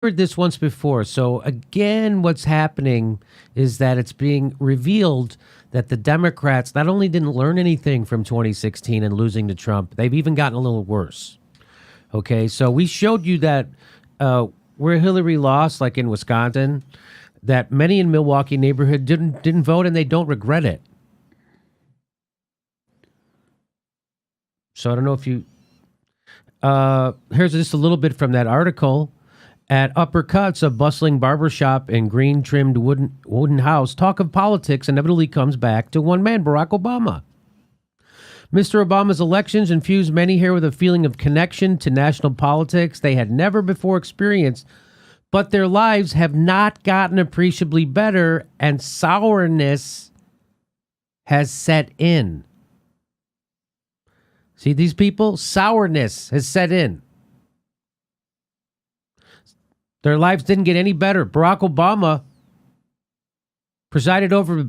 heard this once before. So again, what's happening is that it's being revealed that the Democrats not only didn't learn anything from 2016 and losing to Trump, they've even gotten a little worse. Okay, so we showed you that where Hillary lost, like in Wisconsin, that many in Milwaukee neighborhood didn't vote and they don't regret it. So I don't know if you. Here's just a little bit from that article. At Uppercuts, a bustling barbershop and green-trimmed wooden house, talk of politics inevitably comes back to one man, Barack Obama. Mr. Obama's elections infused many here with a feeling of connection to national politics they had never before experienced, but their lives have not gotten appreciably better, and sourness has set in. See these people? Sourness has set in. Their lives didn't get any better. Barack Obama presided over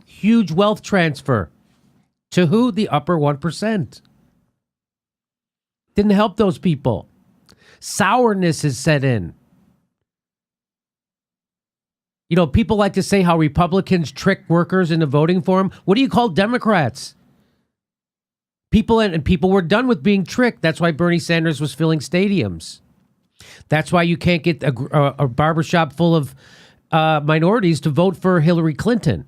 huge wealth transfer. To who? The upper 1%. Didn't help those people. Sourness has set in. You know, people like to say how Republicans trick workers into voting for them. What do you call Democrats? People were done with being tricked. That's why Bernie Sanders was filling stadiums. That's why you can't get a barbershop full of minorities to vote for Hillary Clinton.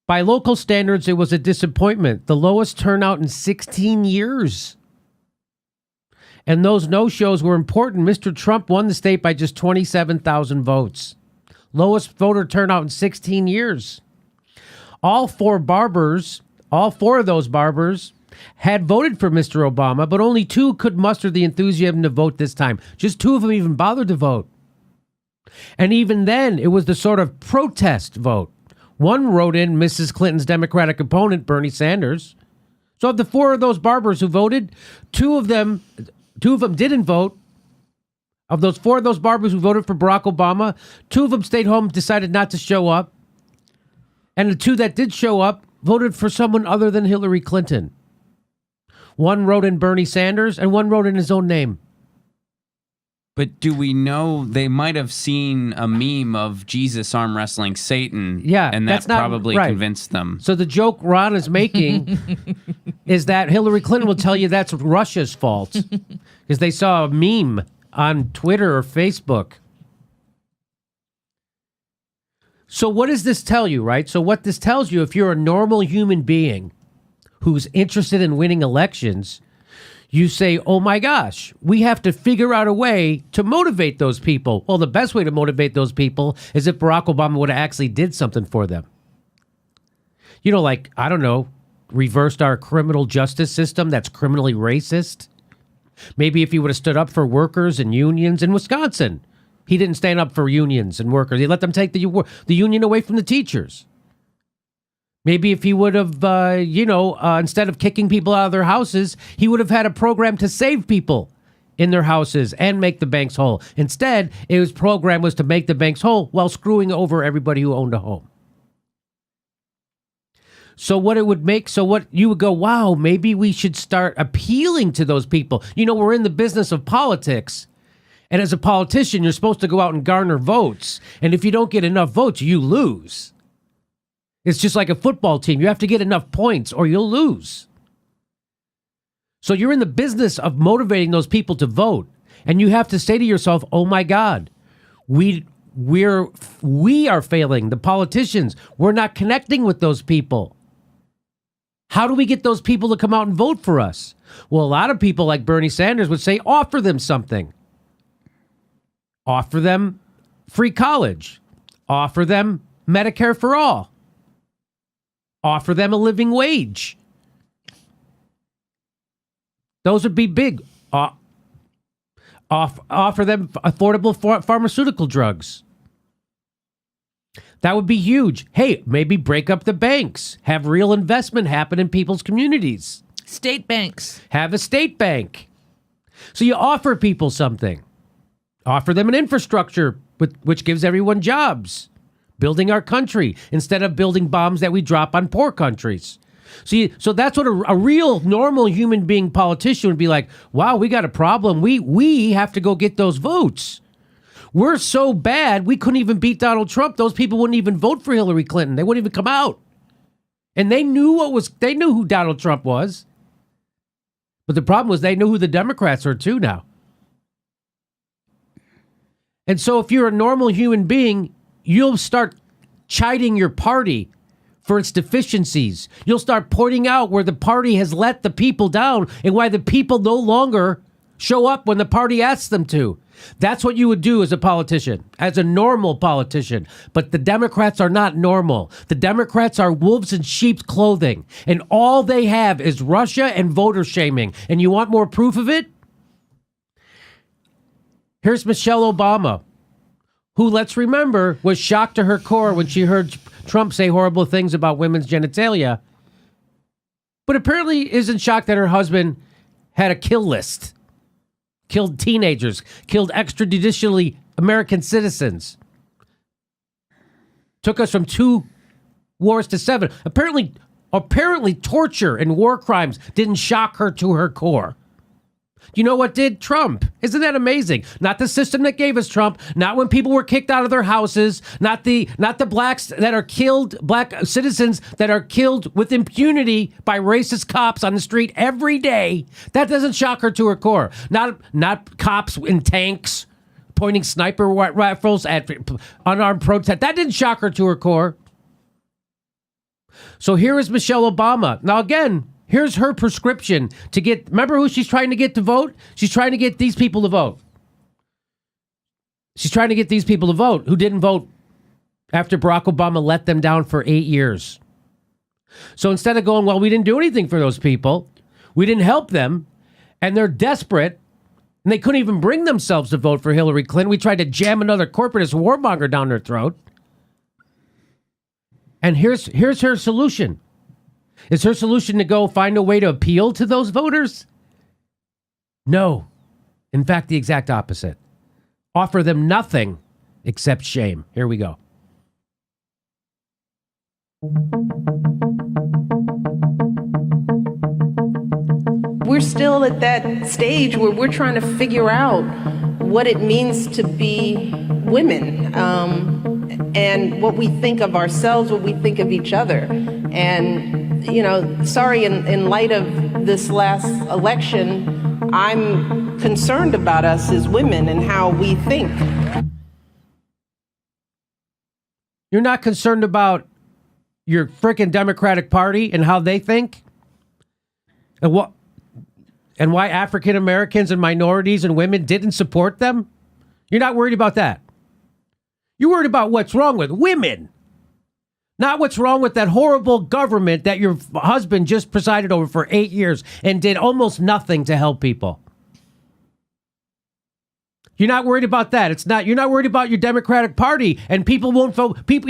By local standards, it was a disappointment. The lowest turnout in 16 years. And those no-shows were important. Mr. Trump won the state by just 27,000 votes. Lowest voter turnout in 16 years. All four of those barbers had voted for Mr. Obama, but only two could muster the enthusiasm to vote this time. Just two of them even bothered to vote. And even then, it was the sort of protest vote. One wrote in Mrs. Clinton's Democratic opponent, Bernie Sanders. So of the four of those barbers who voted, two of them didn't vote. Of those four of those barbers who voted for Barack Obama, two of them stayed home, decided not to show up. And the two that did show up voted for someone other than Hillary Clinton. One wrote in Bernie Sanders, and one wrote in his own name. But do we know they might have seen a meme of Jesus arm wrestling Satan? Yeah, and that probably convinced them. So the joke Ron is making is that Hillary Clinton will tell you that's Russia's fault because they saw a meme on Twitter or Facebook. So what does this tell you, right? So what this tells you, if you're a normal human being who's interested in winning elections, you say, oh my gosh, we have to figure out a way to motivate those people. Well, the best way to motivate those people is if Barack Obama would have actually did something for them. You know, like, I don't know, reversed our criminal justice system that's criminally racist. Maybe if he would have stood up for workers and unions in Wisconsin. He didn't stand up for unions and workers. He let them take the union away from the teachers. Maybe if he would have, instead of kicking people out of their houses, he would have had a program to save people in their houses and make the banks whole. Instead, his program was to make the banks whole while screwing over everybody who owned a home. So what you would go, wow, maybe we should start appealing to those people. You know, we're in the business of politics. And as a politician, you're supposed to go out and garner votes. And if you don't get enough votes, you lose. It's just like a football team. You have to get enough points or you'll lose. So you're in the business of motivating those people to vote. And you have to say to yourself, oh my God, we are failing. The politicians, we're not connecting with those people. How do we get those people to come out and vote for us? Well, a lot of people like Bernie Sanders would say, offer them something. Offer them free college. Offer them Medicare for all. Offer them a living wage. Those would be big. Offer them affordable pharmaceutical drugs. That would be huge. Hey, maybe break up the banks. Have real investment happen in people's communities. State banks. Have a state bank. So you offer people something. Offer them an infrastructure which gives everyone jobs. Building our country instead of building bombs that we drop on poor countries. So that's what a real normal human being politician would be like. Wow, we got a problem. We have to go get those votes. We're so bad we couldn't even beat Donald Trump. Those people wouldn't even vote for Hillary Clinton. They wouldn't even come out. And they knew who Donald Trump was. But the problem was they knew who the Democrats are too now. And so if you're a normal human being, you'll start chiding your party for its deficiencies. You'll start pointing out where the party has let the people down and why the people no longer show up when the party asks them to. That's what you would do as a politician, as a normal politician. But the Democrats are not normal. The Democrats are wolves in sheep's clothing. And all they have is Russia and voter shaming. And you want more proof of it? Here's Michelle Obama, who, let's remember, was shocked to her core when she heard Trump say horrible things about women's genitalia, but apparently isn't shocked that her husband had a kill list. Killed teenagers, killed extrajudicially American citizens. Took us from 2 wars to 7. Apparently torture and war crimes didn't shock her to her core. You know what did? Trump. Isn't that amazing? Not the system that gave us Trump, not when people were kicked out of their houses, not the blacks that are killed, black citizens that are killed with impunity by racist cops on the street every day. That doesn't shock her to her core. Not cops in tanks pointing sniper rifles at unarmed protest. That didn't shock her to her core. So here is Michelle Obama. Now again, here's her prescription to get, remember who she's trying to get to vote? She's trying to get these people to vote. She's trying to get these people to vote who didn't vote after Barack Obama let them down for 8 years. So instead of going, well, we didn't do anything for those people, we didn't help them, and they're desperate, and they couldn't even bring themselves to vote for Hillary Clinton, we tried to jam another corporatist warmonger down their throat. And here's her solution. Is her solution to go find a way to appeal to those voters? No. In fact, the exact opposite. Offer them nothing except shame. Here we go. We're still at that stage where we're trying to figure out what it means to be women, and what we think of ourselves, what we think of each other. And, you know, sorry, in light of this last election, I'm concerned about us as women and how we think. You're not concerned about your frickin' Democratic Party and how they think? And why African Americans and minorities and women didn't support them? You're not worried about that. You're worried about what's wrong with women. Not what's wrong with that horrible government that your husband just presided over for 8 years and did almost nothing to help people. You're not worried about that. You're not worried about your Democratic Party, and people won't vote. People,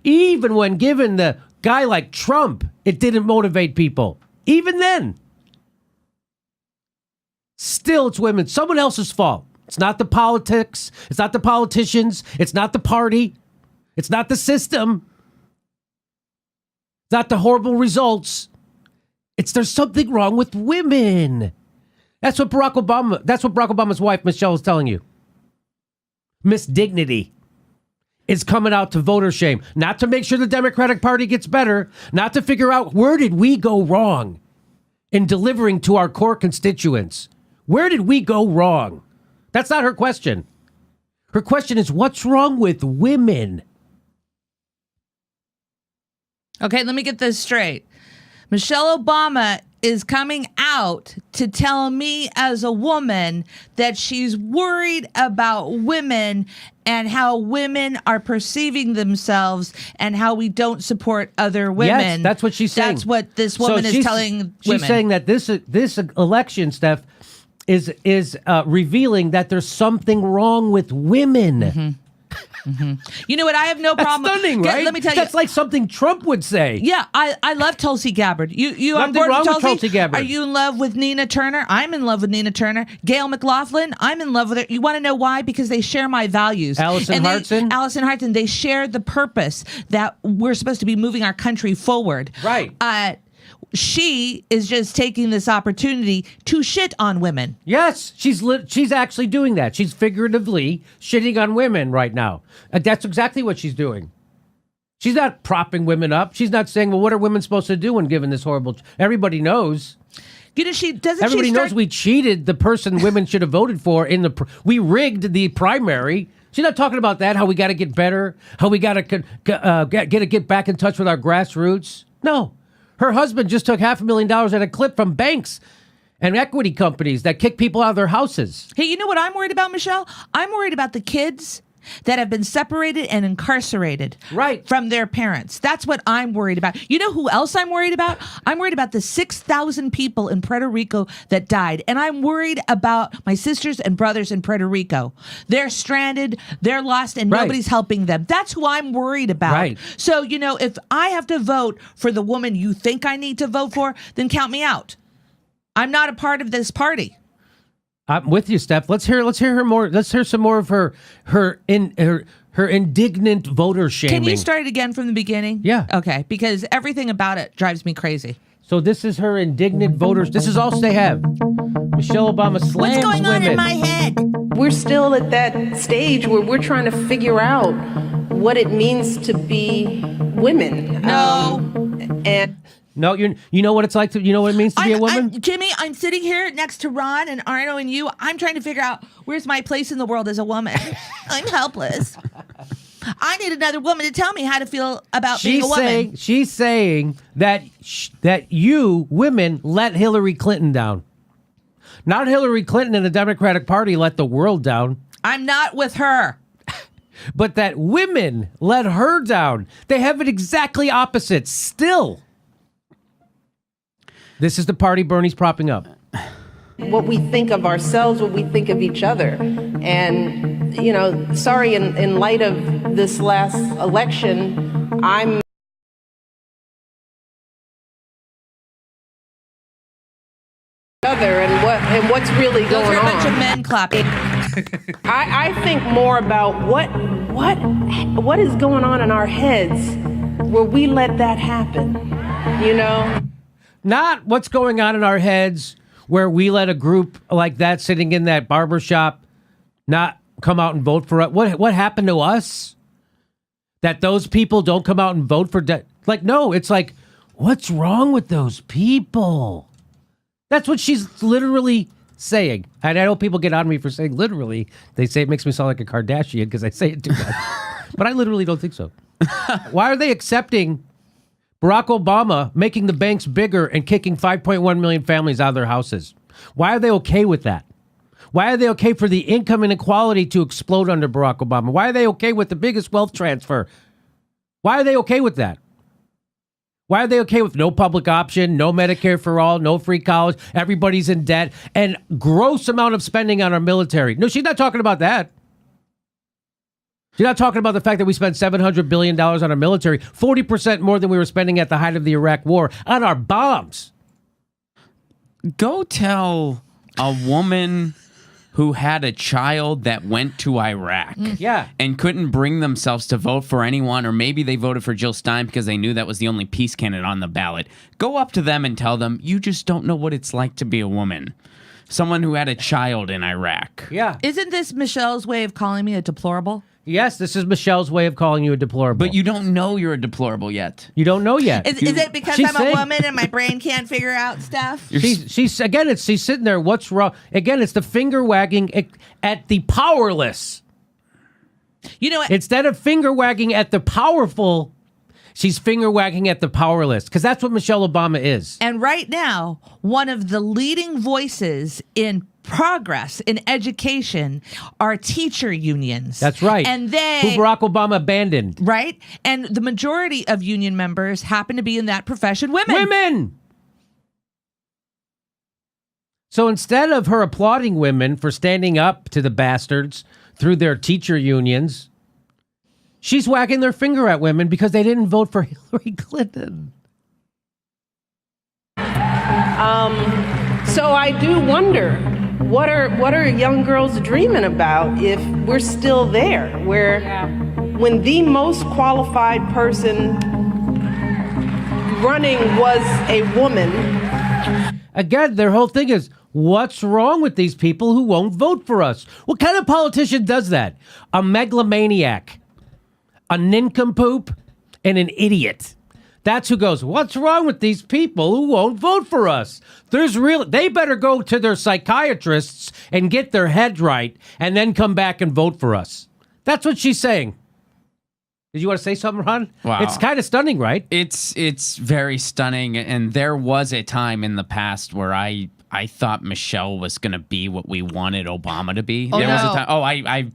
even when given the guy like Trump, it didn't motivate people. Even then. Still, it's women. Someone else's fault. It's not the politics. It's not the politicians. It's not the party. It's not the system. It's not the horrible results. There's something wrong with women. That's what Barack Obama's wife, Michelle, is telling you. Miss Dignity is coming out to voter shame. Not to make sure the Democratic Party gets better. Not to figure out where did we go wrong in delivering to our core constituents. Where did we go wrong? That's not her question. Her question is, what's wrong with women? Okay, let me get this straight. Michelle Obama is coming out to tell me as a woman that she's worried about women and how women are perceiving themselves and how we don't support other women. Yes, that's what she's saying. That's what this woman is telling women. She's saying that this election, Steph, is revealing that there's something wrong with women. Mm-hmm. Mm-hmm. You know what? I have no problem. That's stunning, right? Let me tell you. That's like something Trump would say. Yeah, I love Tulsi Gabbard. You on Nothing board wrong with with Tulsi Gabbard. Are you in love with Nina Turner? I'm in love with Nina Turner. Gail McLaughlin, I'm in love with her. You want to know why? Because they share my values. Allison Hartson, they share the purpose that we're supposed to be moving our country forward. Right. she is just taking this opportunity to shit on women. Yes, she's actually doing that. She's figuratively shitting on women right now. That's exactly what she's doing. She's not propping women up. She's not saying, well, what are women supposed to do when given this horrible... Everybody knows. You know, Everybody knows we cheated the person women should have voted for we rigged the primary. She's not talking about that, how we got to get better, how we got to get back in touch with our grassroots. No. Her husband just took $500,000 at a clip from banks and equity companies that kick people out of their houses. Hey, you know what I'm worried about, Michelle? I'm worried about the kids that have been separated and incarcerated from their parents. That's what I'm worried about. You know who else I'm worried about? I'm worried about the 6,000 people in Puerto Rico that died. And I'm worried about my sisters and brothers in Puerto Rico. They're stranded, they're lost, and nobody's helping them. That's who I'm worried about. Right. So, you know, if I have to vote for the woman you think I need to vote for, then count me out. I'm not a part of this party. I'm with you, Steph. Let's hear her more. Let's hear some more of her indignant voter shaming. Can you start it again from the beginning? Yeah. Okay, because everything about it drives me crazy. So this is her indignant voters. This is all they have. Michelle Obama slams women. What's going on in my head? We're still at that stage where we're trying to figure out what it means to be women. No, you know what it's like to, you know what it means to be a woman? Jimmy, I'm sitting here next to Ron and Arno and you. I'm trying to figure out where's my place in the world as a woman. I'm helpless. I need another woman to tell me how to feel about being a woman. She's saying that you, women, let Hillary Clinton down. Not Hillary Clinton and the Democratic Party let the world down. I'm not with her. But that women let her down. They have it exactly opposite still. This is the party Bernie's propping up. What we think of ourselves, what we think of each other. And, you know, sorry, in light of this last election, I'm and what's really going on. Those are a bunch of men clapping. I think more about what is going on in our heads where we let that happen, you know? Not what's going on in our heads where we let a group like that sitting in that barber shop not come out and vote for us. What happened to us? That those people don't come out and vote for... no, it's like, what's wrong with those people? That's what she's literally saying. And I know people get on me for saying literally. They say it makes me sound like a Kardashian because I say it too much. But I literally don't think so. Why are they accepting Barack Obama making the banks bigger and kicking 5.1 million families out of their houses? Why are they okay with that? Why are they okay for the income inequality to explode under Barack Obama? Why are they okay with the biggest wealth transfer? Why are they okay with that? Why are they okay with no public option, no Medicare for all, no free college, everybody's in debt, and gross amount of spending on our military? No, she's not talking about that. She's not talking about the fact that we spent $700 billion on our military, 40% more than we were spending at the height of the Iraq war, on our bombs. Go tell a woman who had a child that went to Iraq and couldn't bring themselves to vote for anyone, or maybe they voted for Jill Stein because they knew that was the only peace candidate on the ballot. Go up to them and tell them, you just don't know what it's like to be a woman. Someone who had a child in Iraq. Yeah. Isn't this Michelle's way of calling me a deplorable? Yes, this is Michelle's way of calling you a deplorable. But you don't know you're a deplorable yet. You don't know yet. Is it because I'm a woman and my brain can't figure out stuff? She's sitting there. What's wrong? Again, it's the finger wagging at the powerless. You know what? Instead of finger wagging at the powerful, she's finger wagging at the powerless, because that's what Michelle Obama is. And right now, one of the leading voices in progress in education are teacher unions. That's right. And who Barack Obama abandoned. Right. And the majority of union members happen to be in that profession women. So instead of her applauding women for standing up to the bastards through their teacher unions, she's wagging their finger at women because they didn't vote for Hillary Clinton. So I do wonder, what are young girls dreaming about if we're still there, where when the most qualified person running was a woman. Again, their whole thing is, what's wrong with these people who won't vote for us? What kind of politician does that? A megalomaniac, a nincompoop, and an idiot. That's who goes, what's wrong with these people who won't vote for us? They better go to their psychiatrists and get their head right and then come back and vote for us. That's what she's saying. Did you want to say something, Ron? Wow. It's kind of stunning, right? It's very stunning. And there was a time in the past where I thought Michelle was going to be what we wanted Obama to be. Oh, there was no. a time. Oh, I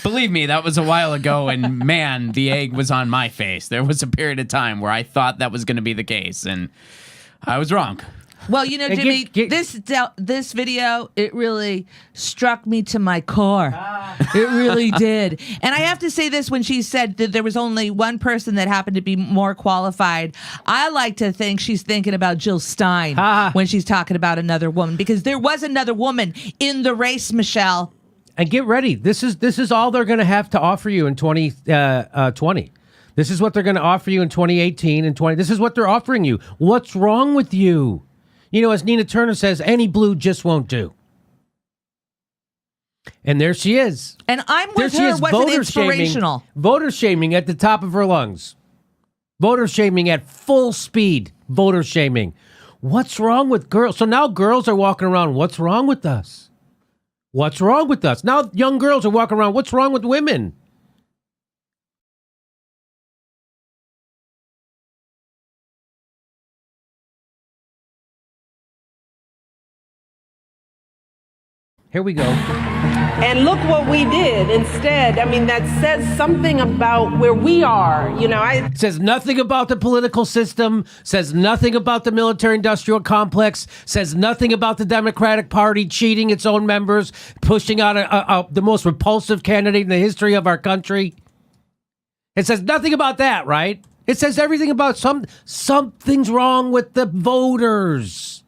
believe me, that was a while ago. And man, the egg was on my face. There was a period of time where I thought that was going to be the case. And I was wrong. Well, you know, And Jimmy, get- this video, it really struck me to my core. It really did. And I have to say this, when she said that there was only one person that happened to be more qualified, I like to think she's thinking about Jill Stein when she's talking about another woman, because there was another woman in the race, Michelle. And get ready. This is all they're going to have to offer you in 2020. This is what they're going to offer you in 2018 and 20. This is what they're offering you. What's wrong with you? You know, as Nina Turner says, any blue just won't do. And there she is. And I'm There with she her. is, Wasn't voter inspirational. shaming, voter shaming at the top of her lungs. Voter shaming at full speed. Voter shaming. What's wrong with girls? So now girls are walking around, what's wrong with us? What's wrong with us? Now young girls are walking around, what's wrong with women? Here we go. And look what we did instead. I mean, that says something about where we are. You know, Says nothing about the political system, says nothing about the military-industrial complex, says nothing about the Democratic Party cheating its own members, pushing out the most repulsive candidate in the history of our country. It says nothing about that, right? It says everything about something's wrong with the voters.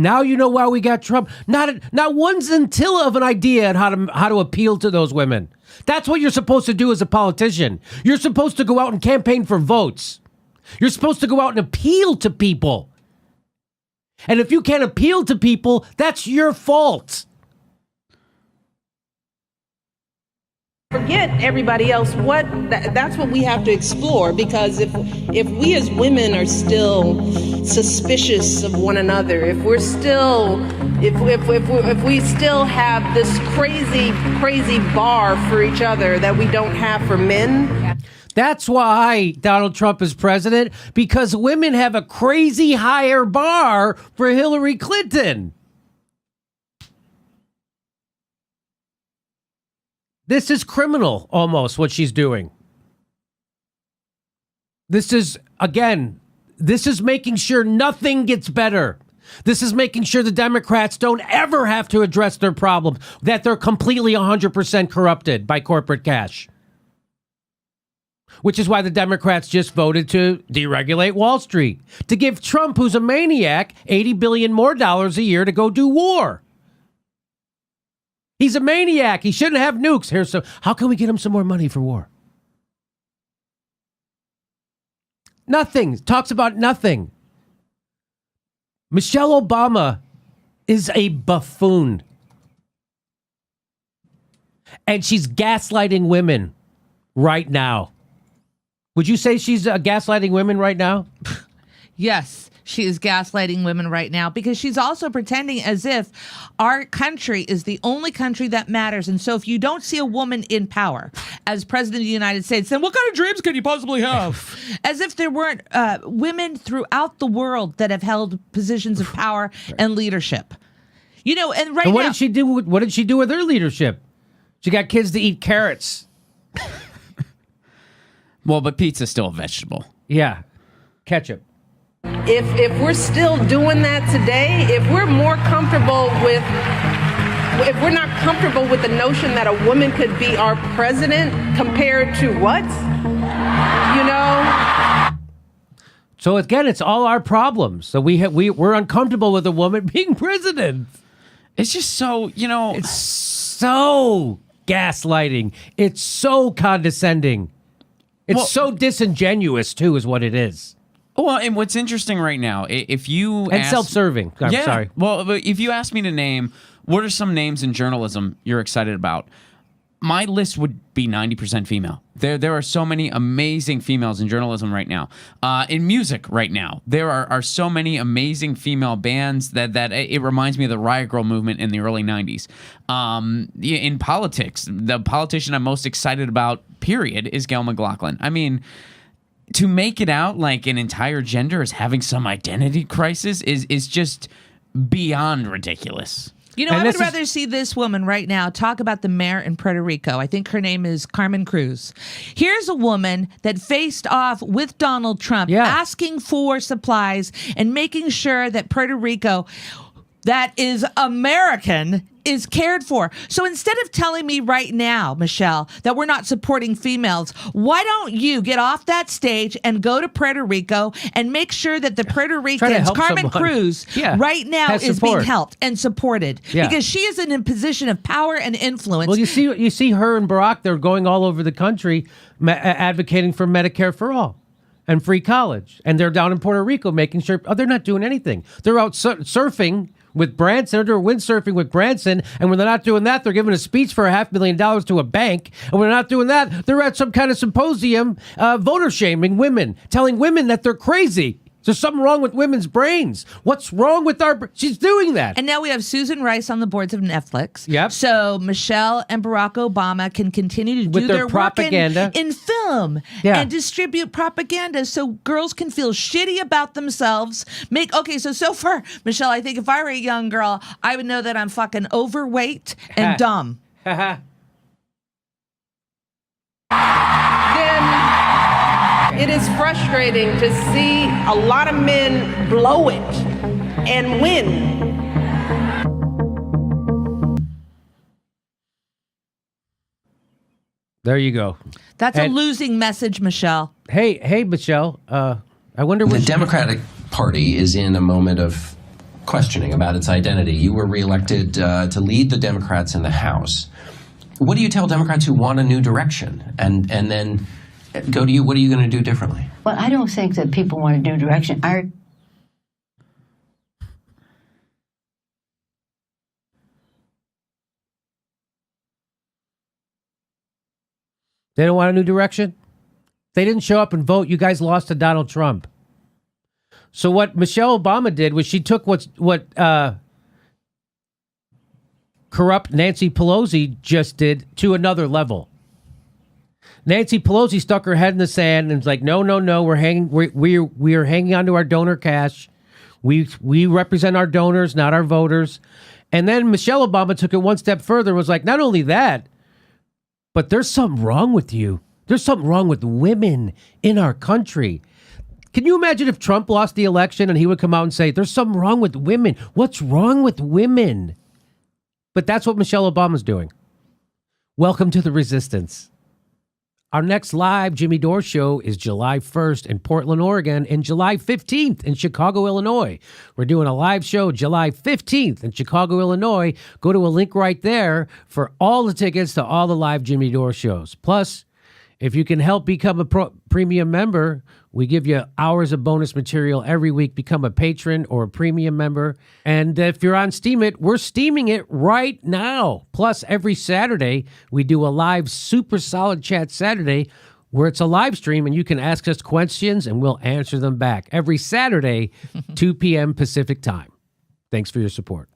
Now you know why we got Trump. Not one scintilla of an idea on how to appeal to those women. That's what you're supposed to do as a politician. You're supposed to go out and campaign for votes. You're supposed to go out and appeal to people. And if you can't appeal to people, that's your fault. forget everybody else. That's what we have to explore, because if we as women are still suspicious of one another, if we still have this crazy bar for each other that we don't have for men. That's why Donald Trump is president, because women have a crazy higher bar for Hillary Clinton. This is criminal, almost, what she's doing. This is making sure nothing gets better. This is making sure the Democrats don't ever have to address their problem, that they're completely 100% corrupted by corporate cash. Which is why the Democrats just voted to deregulate Wall Street, to give Trump, who's a maniac, $80 billion more a year to go do war. He's a maniac. He shouldn't have nukes. How can we get him some more money for war? Nothing. Talks about nothing. Michelle Obama is a buffoon. And she's gaslighting women right now. Would you say she's gaslighting women right now? Yes, she is gaslighting women right now, because she's also pretending as if our country is the only country that matters. And so if you don't see a woman in power as president of the United States, then what kind of dreams can you possibly have? As if there weren't women throughout the world that have held positions of power and leadership. You know, and right And what now, did she do? What did she do with her leadership? She got kids to eat carrots. Well, but pizza's still a vegetable. Yeah, ketchup. If we're still doing that today, if we're not comfortable with the notion that a woman could be our president compared to what? You know? So again, it's all our problems. So we're uncomfortable with a woman being president. It's just so, It's so gaslighting. It's so condescending. It's so disingenuous, too, is what it is. Well, and what's interesting right now, if you And self-serving. I'm sorry. Well, but if you ask me to name, what are some names in journalism you're excited about? My list would be 90% female. There are so many amazing females in journalism right now. In music right now, there are so many amazing female bands that it reminds me of the Riot Grrrl movement in the early 90s. In politics, the politician I'm most excited about, period, is Gail McLaughlin. I mean, to make it out like an entire gender is having some identity crisis is just beyond ridiculous. You know, I would rather see this woman right now talk about the mayor in Puerto Rico. I think her name is Carmen Cruz. Here's a woman that faced off with Donald Trump, asking for supplies and making sure that Puerto Rico, that is American, is cared for. So instead of telling me right now, Michelle, that we're not supporting females, why don't you get off that stage and go to Puerto Rico and make sure that the Puerto Ricans, Carmen Cruz, right now is being helped and supported because she is in a position of power and influence. Well, you see her and Barack, they're going all over the country advocating for Medicare for all and free college. And they're down in Puerto Rico making sure, they're not doing anything. They're out surfing with Branson, they're windsurfing with Branson, and when they're not doing that, they're giving a speech for $500,000 to a bank, and when they're not doing that, they're at some kind of symposium voter shaming women, telling women that they're crazy. There's something wrong with women's brains. What's wrong with she's doing that. And now we have Susan Rice on the boards of Netflix. Yep. So Michelle and Barack Obama can continue to do their propaganda work in film and distribute propaganda so girls can feel shitty about themselves. So far, Michelle, I think if I were a young girl, I would know that I'm fucking overweight and dumb. It is frustrating to see a lot of men blow it and win. There you go. That's a losing message, Michelle. Hey, Michelle. I wonder what the Democratic Party is in a moment of questioning about its identity. You were reelected to lead the Democrats in the House. What do you tell Democrats who want a new direction and then go to you? What are you going to do differently? Well, I don't think that people want a new direction. They don't want a new direction? They didn't show up and vote. You guys lost to Donald Trump. So what Michelle Obama did was she took what corrupt Nancy Pelosi just did to another level. Nancy Pelosi stuck her head in the sand and was like, no, we're hanging on to our donor cash. We represent our donors, not our voters. And then Michelle Obama took it one step further and was like, not only that, but there's something wrong with you. There's something wrong with women in our country. Can you imagine if Trump lost the election and he would come out and say, there's something wrong with women? What's wrong with women? But that's what Michelle Obama's doing. Welcome to the resistance. Our next live Jimmy Dore show is July 1st in Portland, Oregon, and July 15th in Chicago, Illinois. We're doing a live show July 15th in Chicago, Illinois. Go to a link right there for all the tickets to all the live Jimmy Dore shows. Plus, if you can help become a premium member, we give you hours of bonus material every week. Become a patron or a premium member. And if you're on Steam It, we're steaming it right now. Plus, every Saturday, we do a live Super Solid Chat Saturday where it's a live stream and you can ask us questions and we'll answer them back. Every Saturday, 2 p.m. Pacific time. Thanks for your support.